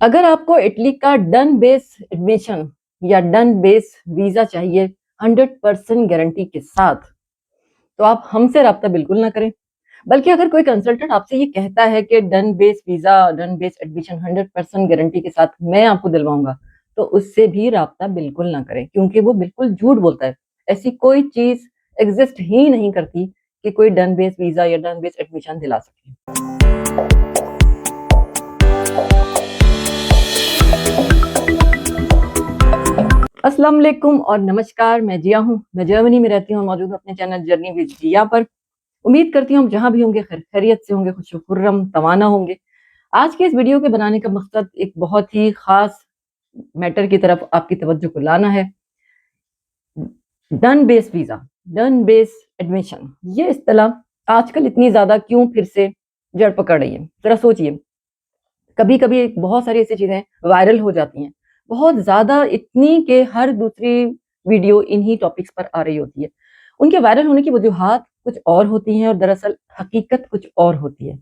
اگر آپ کو اٹلی کا ڈن بیس ایڈمیشن یا ڈن بیس ویزا چاہیے 100% گارنٹی کے ساتھ تو آپ ہم سے رابطہ بالکل نہ کریں، بلکہ اگر کوئی کنسلٹنٹ آپ سے یہ کہتا ہے کہ ڈن بیس ویزا ڈن بیس ایڈمیشن 100% گارنٹی کے ساتھ میں آپ کو دلواؤں گا تو اس سے بھی رابطہ بالکل نہ کریں، کیونکہ وہ بالکل جھوٹ بولتا ہے۔ ایسی کوئی چیز ایگزسٹ ہی نہیں کرتی کہ کوئی ڈن بیس ویزا یا ڈن بیس ایڈمیشن دلا سکے۔ السلام علیکم اور نمسکار، میں جیا ہوں، میں جرمنی میں رہتی ہوں، موجود ہوں اپنے چینل جرنی ود جیا پر۔ امید کرتی ہوں جہاں بھی ہوں گے خیریت سے ہوں گے، خوش و خرم توانا ہوں گے۔ آج کے اس ویڈیو کے بنانے کا مقصد ایک بہت ہی خاص میٹر کی طرف آپ کی توجہ کو لانا ہے۔ ڈن بیس ویزا، ڈن بیس ایڈمیشن، یہ اصطلاح آج کل اتنی زیادہ کیوں پھر سے جڑ پکڑ رہی ہے؟ ذرا سوچئے، کبھی کبھی بہت ساری ایسی چیزیں وائرل ہو جاتی ہیں، بہت زیادہ اتنی کہ ہر دوسری ویڈیو انہی ٹاپکس پر آ رہی ہوتی ہے۔ ان کے وائرل ہونے کی وجوہات کچھ اور ہوتی ہیں اور دراصل حقیقت کچھ اور ہوتی ہے۔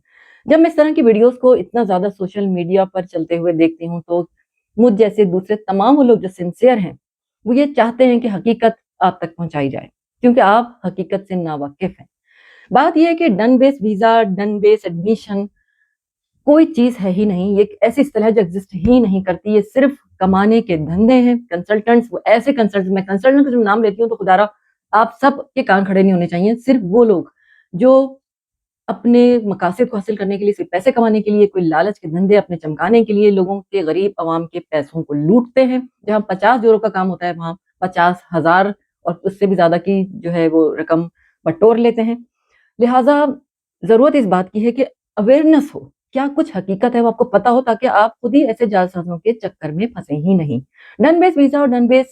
جب میں اس طرح کی ویڈیوز کو اتنا زیادہ سوشل میڈیا پر چلتے ہوئے دیکھتی ہوں تو مجھ جیسے دوسرے تمام وہ لوگ جو سنسیئر ہیں وہ یہ چاہتے ہیں کہ حقیقت آپ تک پہنچائی جائے، کیونکہ آپ حقیقت سے ناواقف ہیں۔ بات یہ ہے کہ ڈن بیس ویزا، ڈن بیس ایڈمیشن کوئی چیز ہے ہی نہیں، یہ ایک ایسی اصطلاح جو ایگزسٹ ہی نہیں کرتی، یہ صرف کمانے کے دھندے ہیں۔ کنسلٹنٹس، وہ ایسے کنسلٹنٹ، میں کنسلٹنٹ کا جو نام لیتی ہوں تو خدا را آپ سب کے کان کھڑے نہیں ہونے چاہیے۔ صرف وہ لوگ جو اپنے مقاصد کو حاصل کرنے کے لیے، صرف پیسے کمانے کے لیے، کوئی لالچ کے دھندے اپنے چمکانے کے لیے لوگوں کے، غریب عوام کے پیسوں کو لوٹتے ہیں۔ جہاں 50 یورو کا کام ہوتا ہے وہاں 50,000 اور اس سے بھی زیادہ کی جو ہے وہ رقم بٹور لیتے ہیں۔ لہٰذا ضرورت اس بات کی ہے کہ اویئرنیس ہو، کیا کچھ حقیقت ہے وہ آپ کو پتا ہو، تاکہ آپ خود ہی ایسے جعلسازوں کے چکر میں پھنسے ہی نہیں۔ ڈن بیس ویزا اور done base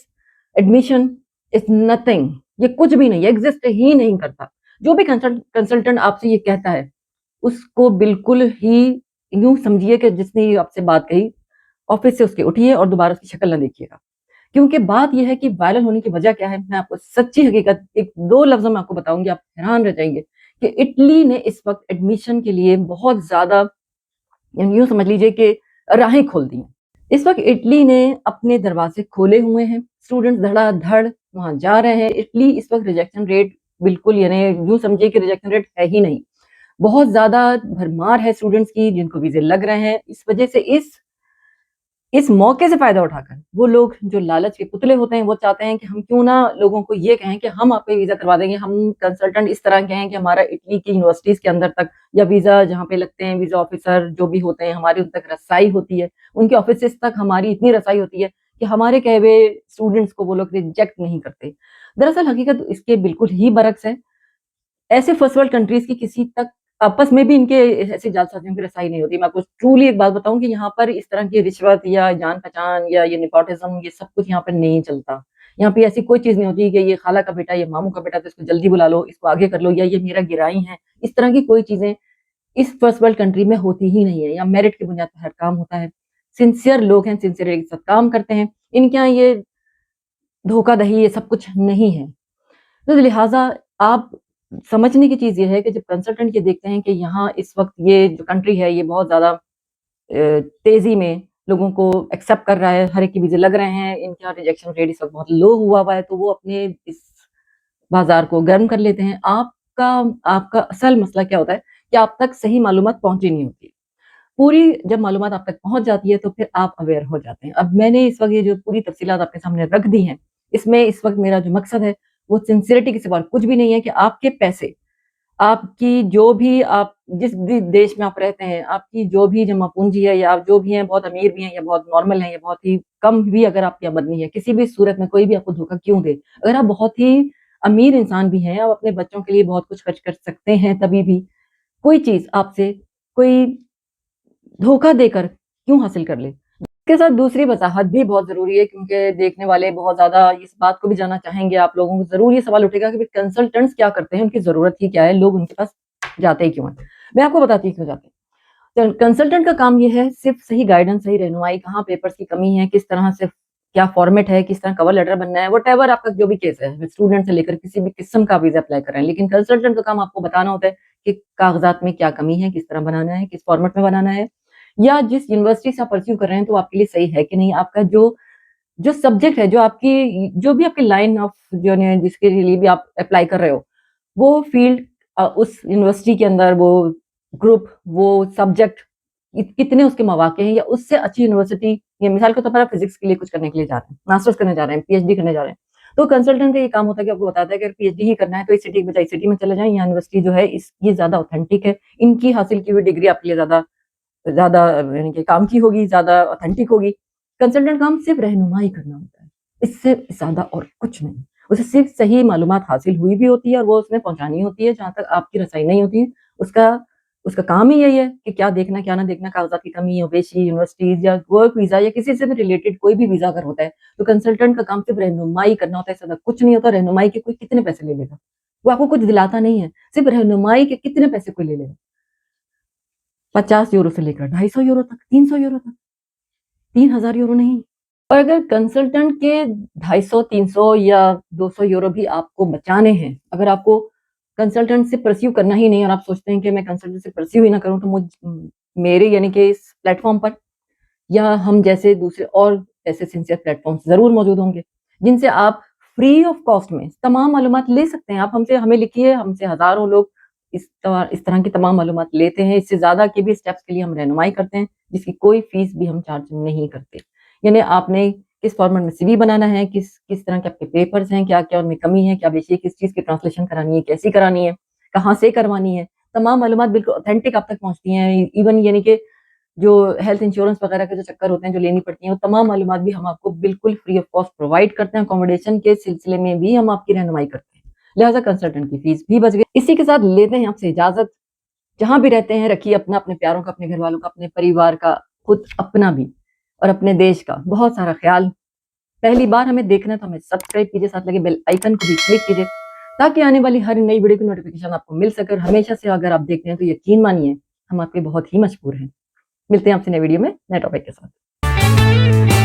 admission is nothing, یہ کچھ بھی نہیں، ایگزسٹ ہی نہیں کرتا۔ جو بھی کنسلٹنٹ آپ سے یہ کہتا ہے اس کو بالکل ہی یوں سمجھیے کہ جس نے آپ سے بات کہی آفس سے اس کے اٹھیے اور دوبارہ اس کی شکل نہ دیکھیے گا، کیونکہ بات یہ ہے کہ وائرل ہونے کی وجہ کیا ہے۔ میں آپ کو سچی حقیقت ایک دو لفظوں میں آپ کو بتاؤں گی، آپ حیران رہ جائیں گے کہ اٹلی نے اس وقت ایڈمیشن کے لیے بہت زیادہ یوں سمجھ لیجئے کہ راہیں کھول دی ہیں۔ اس وقت اٹلی نے اپنے دروازے کھولے ہوئے ہیں، اسٹوڈنٹس دھڑا دھڑ وہاں جا رہے ہیں۔ اٹلی اس وقت ریجیکشن ریٹ بالکل، یعنی یوں سمجھیے کہ ریجیکشن ریٹ ہے ہی نہیں، بہت زیادہ بھرمار ہے اسٹوڈنٹس کی جن کو ویزے لگ رہے ہیں۔ اس وجہ سے اس موقع سے فائدہ اٹھا کر وہ لوگ جو لالچ کے پتلے ہوتے ہیں وہ چاہتے ہیں کہ ہم کیوں نہ لوگوں کو یہ کہیں کہ ہم آپ کو ویزا کروا دیں گے۔ ہم کنسلٹنٹ اس طرح کہیں کہ ہمارا اٹلی کی یونیورسٹیز کے اندر تک یا ویزا جہاں پہ لگتے ہیں، ویزا آفیسر جو بھی ہوتے ہیں، ہماری ان تک رسائی ہوتی ہے، ان کے آفیسز تک ہماری اتنی رسائی ہوتی ہے کہ ہمارے کہے ہوئے اسٹوڈنٹس کو وہ لوگ ریجیکٹ نہیں کرتے۔ دراصل حقیقت اس کے بالکل ہی برعکس ہے۔ ایسے فرسٹ ورلڈ کنٹریز کی کسی تک آپس میں بھی ان کے ایسے جعلسازیوں کی رسائی نہیں ہوتی۔ میں آپ کو ٹرولی ایک بات بتاؤں کہ یہاں پر اس طرح کی رشوت یا جان پہچان یا یہ نیپوٹزم، یہ سب کچھ یہاں پر نہیں چلتا۔ یہاں پہ ایسی کوئی چیز نہیں ہوتی کہ یہ خالہ کا بیٹا، یہ ماموں کا بیٹا، تو اس کو جلدی بلا لو، اس کو آگے کر لو، یا یہ میرا گرائی ہے۔ اس طرح کی کوئی چیزیں اس فرسٹ ورلڈ کنٹری میں ہوتی ہی نہیں ہے۔ یا میرٹ کی بنیاد پر ہر کام ہوتا ہے، سنسیئر لوگ ہیں، سنسیئرٹی کے ساتھ کام کرتے ہیں، ان کے یہاں یہ دھوکہ دہی یہ سب کچھ نہیں ہے۔ تو لہٰذا آپ سمجھنے کی چیز یہ ہے کہ جب کنسلٹنٹ یہ دیکھتے ہیں کہ یہاں اس وقت یہ جو کنٹری ہے یہ بہت زیادہ تیزی میں لوگوں کو ایکسیپٹ کر رہا ہے، ہر ایک کی ویزے لگ رہے ہیں، ان کا ریجیکشن ریٹ اس وقت بہت لو ہوا ہے، تو وہ اپنے اس بازار کو گرم کر لیتے ہیں۔ آپ کا اصل مسئلہ کیا ہوتا ہے کہ آپ تک صحیح معلومات پہنچی نہیں ہوتی۔ پوری جب معلومات آپ تک پہنچ جاتی ہے تو پھر آپ اویئر ہو جاتے ہیں۔ اب میں نے اس وقت یہ جو پوری تفصیلات آپ کے سامنے رکھ دی ہیں، اس میں اس وقت میرا جو مقصد ہے وہ سنسیئرٹی کے سوا کچھ بھی نہیں ہے کہ آپ کے پیسے، آپ کی جو بھی، آپ جس بھی دیش میں آپ رہتے ہیں، آپ کی جو بھی جمع پونجی ہے، یا آپ جو بھی ہیں، بہت امیر بھی ہیں یا بہت نارمل ہیں یا بہت ہی کم بھی اگر آپ کی آمدنی ہے، کسی بھی صورت میں کوئی بھی آپ کو دھوکہ کیوں دے، اگر آپ بہت ہی امیر انسان بھی ہیں، آپ اپنے بچوں کے لیے بہت کچھ خرچ کر سکتے ہیں، تبھی بھی کوئی چیز آپ سے کوئی دھوکہ دے کر کیوں حاصل کر لے۔ اس کے ساتھ دوسری وضاحت بھی بہت ضروری ہے، کیونکہ دیکھنے والے بہت زیادہ اس بات کو بھی جاننا چاہیں گے۔ آپ لوگوں کو ضرور یہ سوال اٹھے گا کہ کنسلٹنٹس کیا کرتے ہیں، ان کی ضرورت ہی کیا ہے، لوگ ان کے پاس جاتے ہی کیوں ہیں۔ میں آپ کو بتاتی ہوں کیوں جاتے ہیں۔ کنسلٹنٹ کا کام یہ ہے صرف صحیح گائیڈنس، صحیح رہنمائی، کہاں پیپرز کی کمی ہے، کس طرح سے کیا فارمیٹ ہے، کس طرح کور لیٹر بننا ہے، وٹ ایور آپ کا جو بھی کیس ہے، اسٹوڈنٹ سے لے کر کسی بھی قسم کا ویزا اپلائی کر رہے ہیں، لیکن کنسلٹنٹ کا کام آپ کو بتانا ہوتا ہے کہ کاغذات میں کیا کمی ہے، کس طرح بنانا ہے، کس فارمیٹ میں بنانا ہے، یا جس یونیورسٹی سے آپ پرسیو کر رہے ہیں تو آپ کے لیے صحیح ہے کہ نہیں, آپ کا جو سبجیکٹ ہے, جو بھی آپ کی لائن آف جس کے لیے بھی آپ اپلائی کر رہے ہو, وہ فیلڈ اس یونیورسٹی کے اندر, وہ گروپ, وہ سبجیکٹ کتنے اس کے مواقع ہیں, یا اس سے اچھی یونیورسٹی, یا مثال کے طور پر آپ فزکس کے لیے کچھ کرنے کے لیے جا رہے ہیں, ماسٹرز کرنے جا رہے ہیں, پی ایچ ڈی کرنے جا رہے ہیں, تو کنسلٹنٹ کا یہ کام ہوتا ہے کہ آپ کو بتاتا ہے کہ پی ایچ ڈی ہی کرنا ہے تو اس سٹی کے بجائے اس سٹی میں چلے جائیں, یونیورسٹی جو ہے یہ زیادہ اوتھینٹک ہے, ان کی حاصل کی ہوئی ڈگری آپ کے لیے زیادہ یعنی کہ کام کی ہوگی, زیادہ اوتھینٹک ہوگی. کنسلٹنٹ کام صرف رہنمائی کرنا ہوتا ہے, اس سے زیادہ اور کچھ نہیں. اسے صرف صحیح معلومات حاصل ہوئی بھی ہوتی ہے اور وہ اس میں پہنچانی ہوتی ہے جہاں تک آپ کی رسائی نہیں ہوتی. اس کا کام ہی یہی ہے کہ کیا دیکھنا کیا نہ دیکھنا, کاغذات کی کمی, اویسی, یونیورسٹیز یا ورک ویزا یا کسی سے بھی ریلیٹڈ کوئی بھی ویزا اگر ہوتا ہے تو کنسلٹنٹ کا کام صرف رہنمائی کرنا ہوتا ہے, زیادہ کچھ نہیں ہوتا. رہنمائی کے کوئی کتنے پیسے لے لے گا, وہ آپ کو کچھ دلاتا نہیں ہے, صرف رہنمائی کے کتنے پیسے کوئی لے لے گا, 50 یورو سے لے کر 250 یورو تک, 300 یورو تک, 3000 یورو نہیں. اور اگر کنسلٹنٹ کے 250, 300 یا 200 یورو بھی آپ کو بچانے ہیں, اگر آپ کو کنسلٹنٹ سے پرسیو کرنا ہی نہیں اور آپ سوچتے ہیں کہ میں کنسلٹنٹ سے پرسیو ہی نہ کروں تو میرے یعنی کہ اس پلیٹ فارم پر یا ہم جیسے دوسرے اور ایسے سنسیئر پلیٹ فارم ضرور موجود ہوں گے جن سے آپ فری آف کاسٹ میں تمام معلومات لے سکتے ہیں. آپ ہمیں لکھیے, ہم سے ہزاروں لوگ اس طرح کی تمام معلومات لیتے ہیں. اس سے زیادہ کے بھی اسٹیپس کے لیے ہم رہنمائی کرتے ہیں جس کی کوئی فیس بھی ہم چارج نہیں کرتے. یعنی آپ نے کس فارمیٹ میں سی وی بنانا ہے, کس طرح کے آپ کے پیپرز ہیں, کیا کیا ان میں کمی ہے, کیا بیچیے کس چیز کی ٹرانسلیشن کرانی ہے, کیسی کرانی ہے, کہاں سے کروانی ہے, تمام معلومات بالکل اوتھینٹک آپ تک پہنچتی ہیں. ایون یعنی کہ جو ہیلتھ انشورنس وغیرہ کے جو چکر ہوتے ہیں جو لینی پڑتی ہیں, وہ تمام معلومات بھی ہم آپ کو بالکل فری آف کاسٹ پرووائڈ کرتے ہیں. اکوموڈیشن کے سلسلے میں بھی ہم آپ کی رہنمائی کرتے ہیں, لہٰذا کنسلٹنٹ کی فیس بھی بچ گئی. اسی کے ساتھ لیتے ہیں آپ سے اجازت. جہاں بھی رہتے ہیں رکھیے اپنے پیاروں کا, اپنے گھر والوں کا, اپنے پریوار کا, خود اپنا بھی اور اپنے دیش کا بہت سارا خیال. پہلی بار ہمیں دیکھنا ہے تو ہمیں سبسکرائب کیجیے, ساتھ لگے بیل آئیکن کو بھی کلک کیجیے تاکہ آنے والی ہر نئی ویڈیو کی نوٹیفیکیشن آپ کو مل سکے. ہمیشہ سے اگر آپ دیکھتے ہیں تو یقین مانیے ہم آپ کے بہت ہی مشکور ہیں. ملتے ہیں آپ سے نئی ویڈیو میں نئے ٹاپک کے ساتھ.